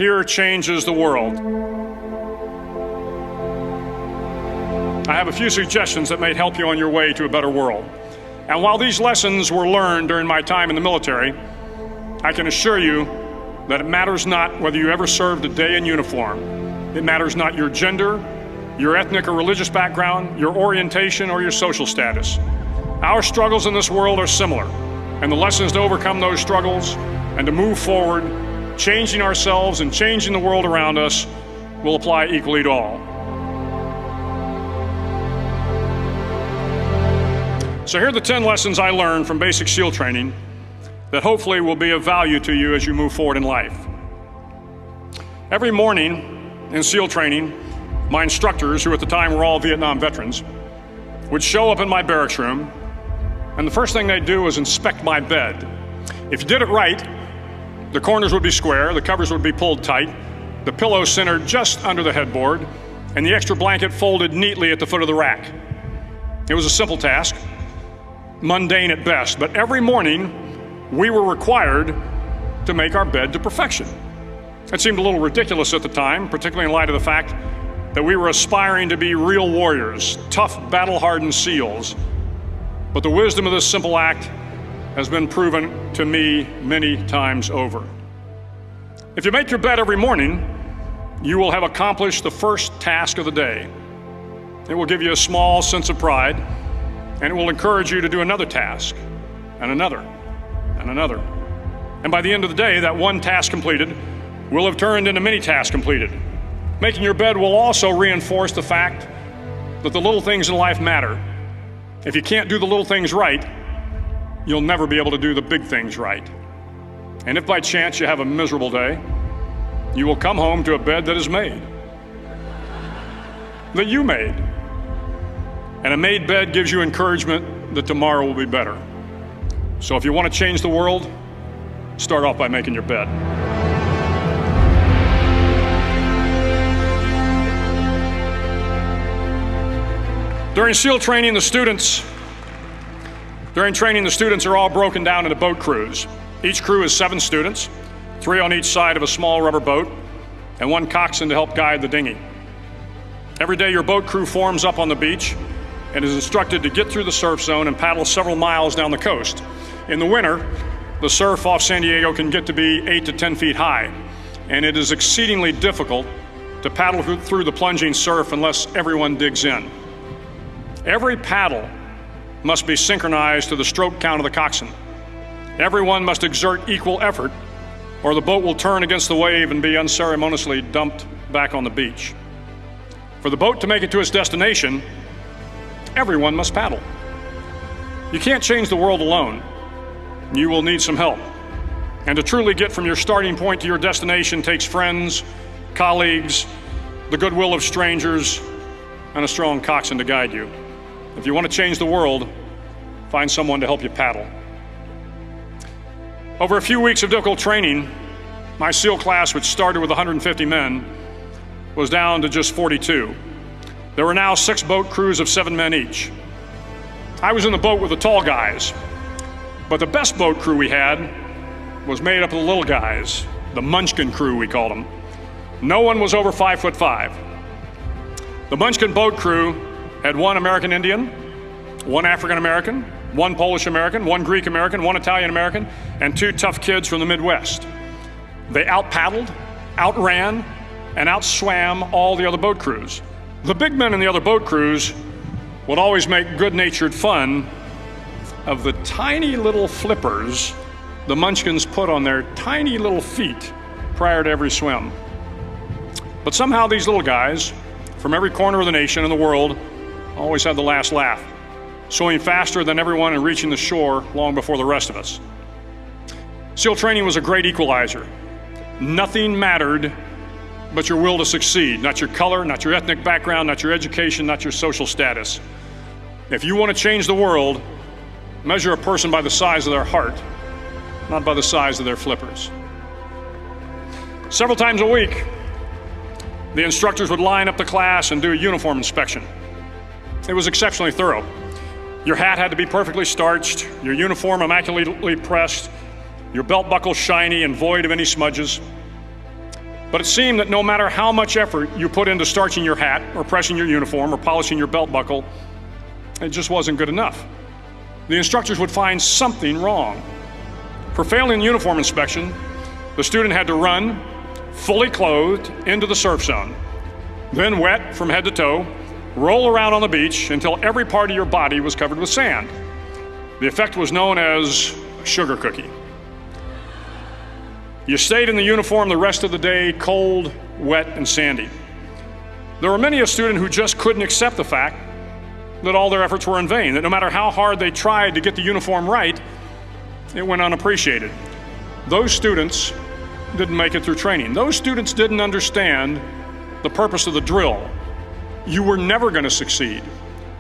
here changes the world. I have a few suggestions that may help you on your way to a better world. And while these lessons were learned during my time in the military, I can assure you that it matters not whether you ever served a day in uniform. It matters not your gender, your ethnic or religious background, your orientation, or your social status. Our struggles in this world are similar, and the lessons to overcome those struggles and to move forward, changing ourselves and changing the world around us, will apply equally to all. So here are the 10 lessons I learned from basic SEAL training that hopefully will be of value to you as you move forward in life. Every morning in SEAL training, my instructors, who at the time were all Vietnam veterans, would show up in my barracks room, and the first thing they'd do was inspect my bed. If you did it right, the corners would be square, the covers would be pulled tight, the pillow centered just under the headboard, and the extra blanket folded neatly at the foot of the rack. It was a simple task, mundane at best, but every morning we were required to make our bed to perfection. It seemed a little ridiculous at the time, particularly in light of the fact that we were aspiring to be real warriors, tough, battle-hardened SEALs. But the wisdom of this simple act has been proven to me many times over. If you make your bed every morning, you will have accomplished the first task of the day. It will give you a small sense of pride, and it will encourage you to do another task, and another, and another. And by the end of the day, that one task completed will have turned into many tasks completed. Making your bed will also reinforce the fact that the little things in life matter. If you can't do the little things right, you'll never be able to do the big things right. And if by chance you have a miserable day, you will come home to a bed that is made, that you made. And a made bed gives you encouragement that tomorrow will be better. So if you want to change the world, start off by making your bed. During SEAL training, the students are all broken down into boat crews. Each crew is 7 students, 3 on each side of a small rubber boat, and 1 coxswain to help guide the dinghy. Every day your boat crew forms up on the beach and is instructed to get through the surf zone and paddle several miles down the coast. In the winter, the surf off San Diego can get to be 8 to 10 feet high, and it is exceedingly difficult to paddle through the plunging surf unless everyone digs in. Every paddle must be synchronized to the stroke count of the coxswain. Everyone must exert equal effort, or the boat will turn against the wave and be unceremoniously dumped back on the beach. For the boat to make it to its destination, everyone must paddle. You can't change the world alone. You will need some help. And to truly get from your starting point to your destination takes friends, colleagues, the goodwill of strangers, and a strong coxswain to guide you. If you want to change the world, find someone to help you paddle. Over a few weeks of difficult training, my SEAL class, which started with 150 men, was down to just 42. There were now 6 boat crews of 7 men each. I was in the boat with the tall guys, but the best boat crew we had was made up of the little guys, the Munchkin Crew we called them. No one was over 5'5". The Munchkin boat crew had 1 American Indian, 1 African American, 1 Polish American, 1 Greek American, 1 Italian American, and 2 tough kids from the Midwest. They out-paddled, outran, and outswam all the other boat crews. The big men in the other boat crews would always make good-natured fun of the tiny little flippers the Munchkins put on their tiny little feet prior to every swim. But somehow these little guys from every corner of the nation and the world always had the last laugh, swimming faster than everyone and reaching the shore long before the rest of us. SEAL training was a great equalizer. Nothing mattered but your will to succeed, not your color, not your ethnic background, not your education, not your social status. If you want to change the world, measure a person by the size of their heart, not by the size of their flippers. Several times a week, the instructors would line up the class and do a uniform inspection. It was exceptionally thorough. Your hat had to be perfectly starched, your uniform immaculately pressed, your belt buckle shiny and void of any smudges. But it seemed that no matter how much effort you put into starching your hat or pressing your uniform or polishing your belt buckle, it just wasn't good enough. The instructors would find something wrong. For failing the uniform inspection, the student had to run, fully clothed, into the surf zone. Then wet from head to toe, roll around on the beach until every part of your body was covered with sand. The effect was known as a sugar cookie. You stayed in the uniform the rest of the day, cold, wet, and sandy. There were many a student who just couldn't accept the fact that all their efforts were in vain, that no matter how hard they tried to get the uniform right, it went unappreciated. Those students didn't make it through training. Those students didn't understand the purpose of the drill. You were never going to succeed.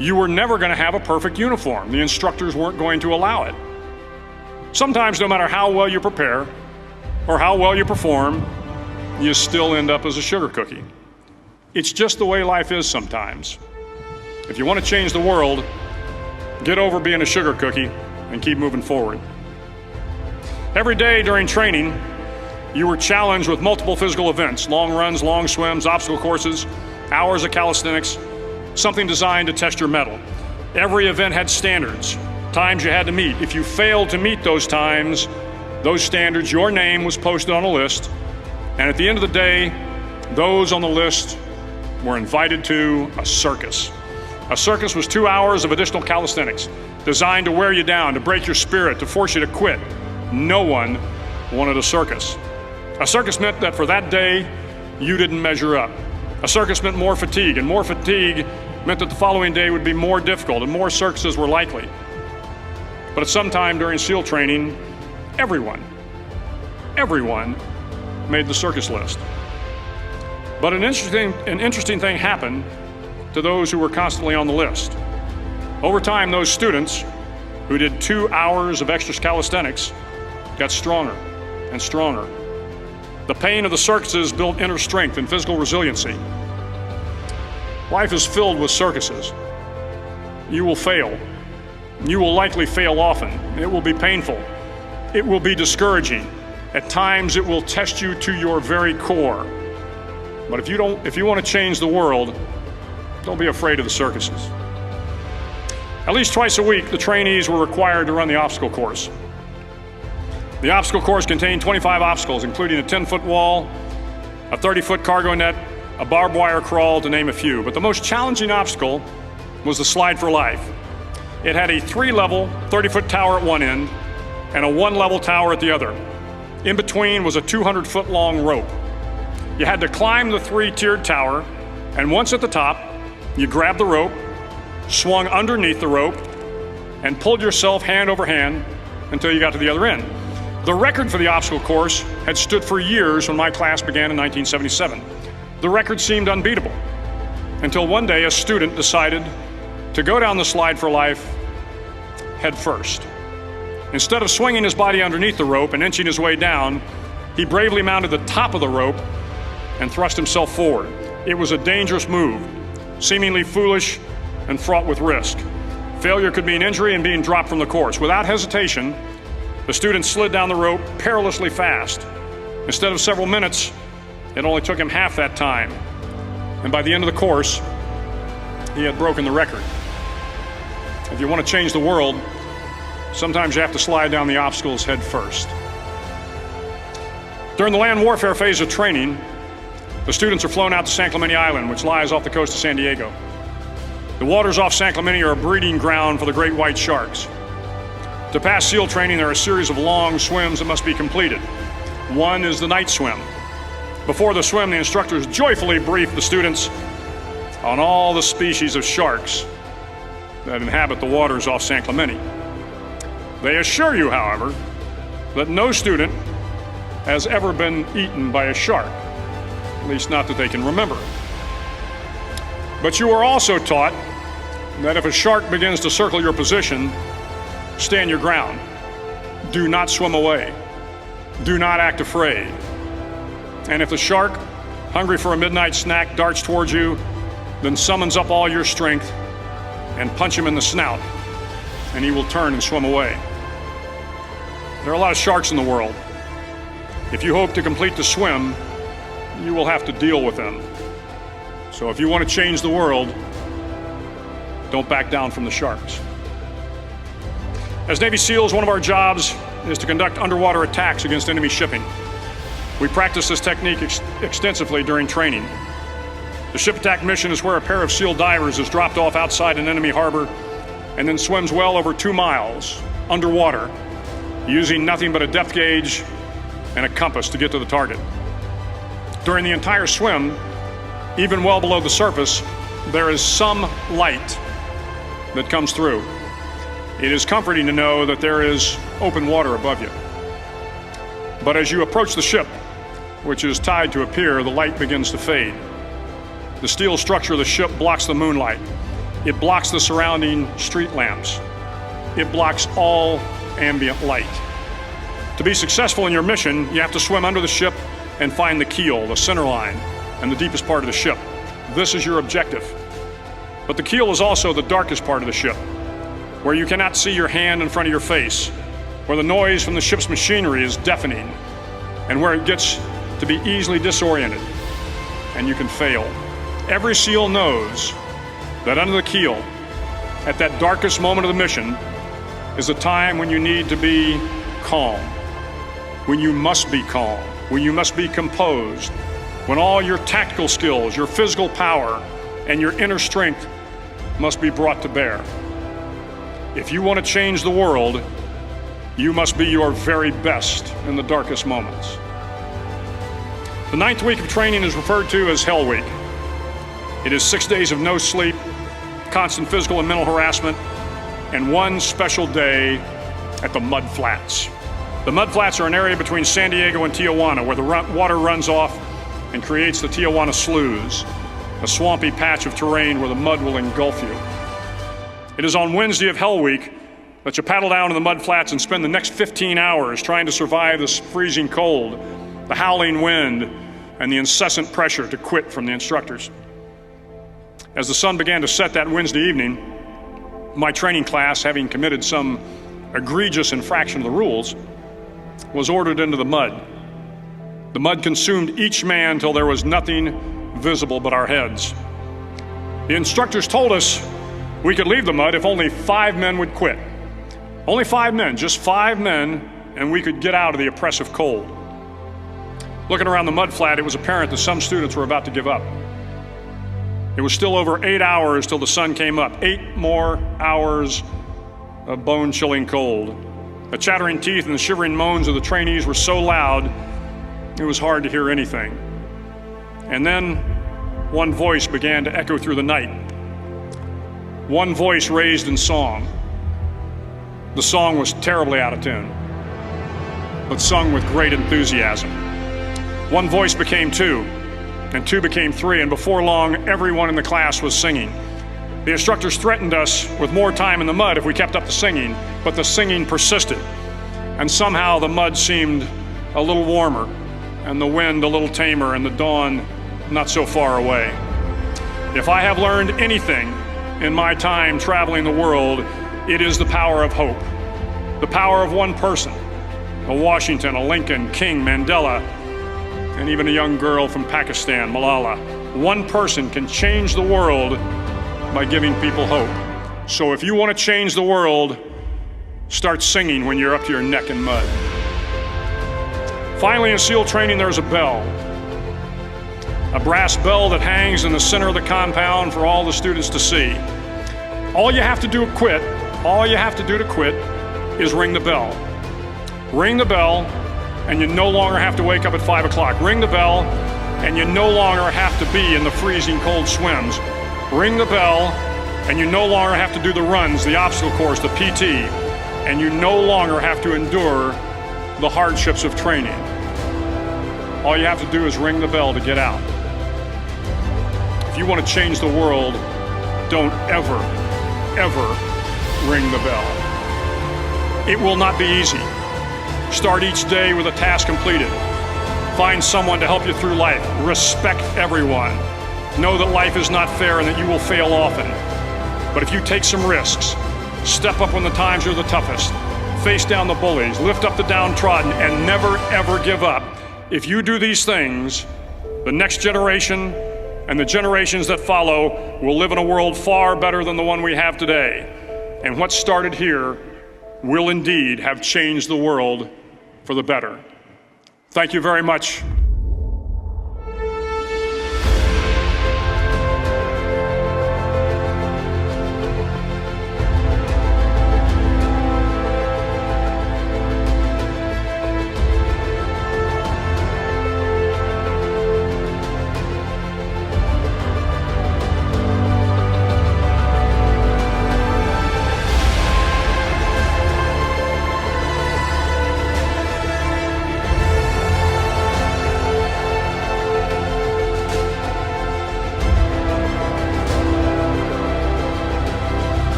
You were never going to have a perfect uniform. The instructors weren't going to allow it. Sometimes, no matter how well you prepare or how well you perform, you still end up as a sugar cookie. It's just the way life is sometimes. If you want to change the world, get over being a sugar cookie and keep moving forward. Every day during training, you were challenged with multiple physical events: long runs, long swims, obstacle courses, hours of calisthenics, something designed to test your mettle. Every event had standards, times you had to meet. If you failed to meet those times, those standards, your name was posted on a list, and at the end of the day, those on the list were invited to a circus. A circus was 2 hours of additional calisthenics, designed to wear you down, to break your spirit, to force you to quit. No one wanted a circus. A circus meant that for that day, you didn't measure up. A circus meant more fatigue, and more fatigue meant that the following day would be more difficult, and more circuses were likely. But at some time during SEAL training, everyone made the circus list. But an interesting thing happened to those who were constantly on the list. Over time, those students who did 2 hours of extra calisthenics got stronger and stronger. The pain of the circuses built inner strength and physical resiliency. Life is filled with circuses. You will fail. You will likely fail often. It will be painful. It will be discouraging. At times, it will test you to your very core. But if you want to change the world, don't be afraid of the circuses. At least twice a week, the trainees were required to run the obstacle course. The obstacle course contained 25 obstacles, including a 10-foot wall, a 30-foot cargo net, a barbed wire crawl, to name a few. But the most challenging obstacle was the slide for life. It had a 3-level, 30-foot tower at one end and a 1-level tower at the other. In between was a 200-foot-long rope. You had to climb the 3-tiered tower, and once at the top, you grabbed the rope, swung underneath the rope, and pulled yourself hand over hand until you got to the other end. The record for the obstacle course had stood for years when my class began in 1977. The record seemed unbeatable until one day a student decided to go down the slide for life head first. Instead of swinging his body underneath the rope and inching his way down, he bravely mounted the top of the rope and thrust himself forward. It was a dangerous move, seemingly foolish and fraught with risk. Failure could mean injury and being dropped from the course. Without hesitation, the student slid down the rope perilously fast. Instead of several minutes, it only took him half that time. And by the end of the course, he had broken the record. If you want to change the world, sometimes you have to slide down the obstacles head first. During the land warfare phase of training, the students are flown out to San Clemente Island, which lies off the coast of San Diego. The waters off San Clemente are a breeding ground for the great white sharks. To pass SEAL training, there are a series of long swims that must be completed. One is the night swim. Before the swim, the instructors joyfully brief the students on all the species of sharks that inhabit the waters off San Clemente. They assure you, however, that no student has ever been eaten by a shark, at least not that they can remember. But you are also taught that if a shark begins to circle your position, stand your ground. Do not swim away. Do not act afraid. And if the shark, hungry for a midnight snack, darts towards you, then summons up all your strength and punch him in the snout, and he will turn and swim away. There are a lot of sharks in the world. If you hope to complete the swim, you will have to deal with them. So if you want to change the world, don't back down from the sharks. As Navy SEALs, one of our jobs is to conduct underwater attacks against enemy shipping. We practice this technique extensively during training. The ship attack mission is where a pair of SEAL divers is dropped off outside an enemy harbor and then swims well over 2 miles underwater, using nothing but a depth gauge and a compass to get to the target. During the entire swim, even well below the surface, there is some light that comes through. It is comforting to know that there is open water above you. But as you approach the ship, which is tied to a pier, the light begins to fade. The steel structure of the ship blocks the moonlight. It blocks the surrounding street lamps. It blocks all ambient light. To be successful in your mission, you have to swim under the ship and find the keel, the center line, and the deepest part of the ship. This is your objective. But the keel is also the darkest part of the ship, where you cannot see your hand in front of your face, where the noise from the ship's machinery is deafening, and where it gets to be easily disoriented, and you can fail. Every SEAL knows that under the keel, at that darkest moment of the mission, is a time when you need to be calm, when you must be calm, when you must be composed, when all your tactical skills, your physical power, and your inner strength must be brought to bear. If you want to change the world, you must be your very best in the darkest moments. The 9th week of training is referred to as Hell Week. It is 6 days of no sleep, constant physical and mental harassment, and one special day at the Mud Flats. The Mud Flats are an area between San Diego and Tijuana where the water runs off and creates the Tijuana Sloughs, a swampy patch of terrain where the mud will engulf you. It is on Wednesday of Hell Week that you paddle down to the Mud Flats and spend the next 15 hours trying to survive this freezing cold, the howling wind, and the incessant pressure to quit from the instructors. As the sun began to set that Wednesday evening, my training class, having committed some egregious infraction of the rules, was ordered into the mud. The mud consumed each man till there was nothing visible but our heads. The instructors told us we could leave the mud if only 5 men would quit. Only 5 men, just 5 men, and we could get out of the oppressive cold. Looking around the mud flat, it was apparent that some students were about to give up. It was still over 8 hours till the sun came up. 8 more hours of bone-chilling cold. The chattering teeth and the shivering moans of the trainees were so loud, it was hard to hear anything. And then one voice began to echo through the night. One voice raised in song. The song was terribly out of tune, but sung with great enthusiasm. One voice became 2, and 2 became 3, and before long, everyone in the class was singing. The instructors threatened us with more time in the mud if we kept up the singing, but the singing persisted, and somehow the mud seemed a little warmer, and the wind a little tamer, and the dawn not so far away. If I have learned anything in my time traveling the world, it is the power of hope. The power of one person, a Washington, a Lincoln, King, Mandela, and even a young girl from Pakistan, Malala. One person can change the world by giving people hope. So if you want to change the world, start singing when you're up to your neck in mud. Finally, in SEAL training, there's a bell. A brass bell that hangs in the center of the compound for all the students to see. All you have to do to quit is ring the bell. Ring the bell, and you no longer have to wake up at 5 o'clock. Ring the bell, and you no longer have to be in the freezing cold swims. Ring the bell, and you no longer have to do the runs, the obstacle course, the PT, and you no longer have to endure the hardships of training. All you have to do is ring the bell to get out. If you want to change the world, don't ever ring the bell. It will not be easy. Start each day with a task completed. Find someone to help you through life. Respect everyone. Know that life is not fair and that you will fail often. But if you take some risks, step up when the times are the toughest, face down the bullies, lift up the downtrodden, and never ever give up. If you do these things, the next generation and the generations that follow will live in a world far better than the one we have today. And what started here will indeed have changed the world for the better. Thank you very much.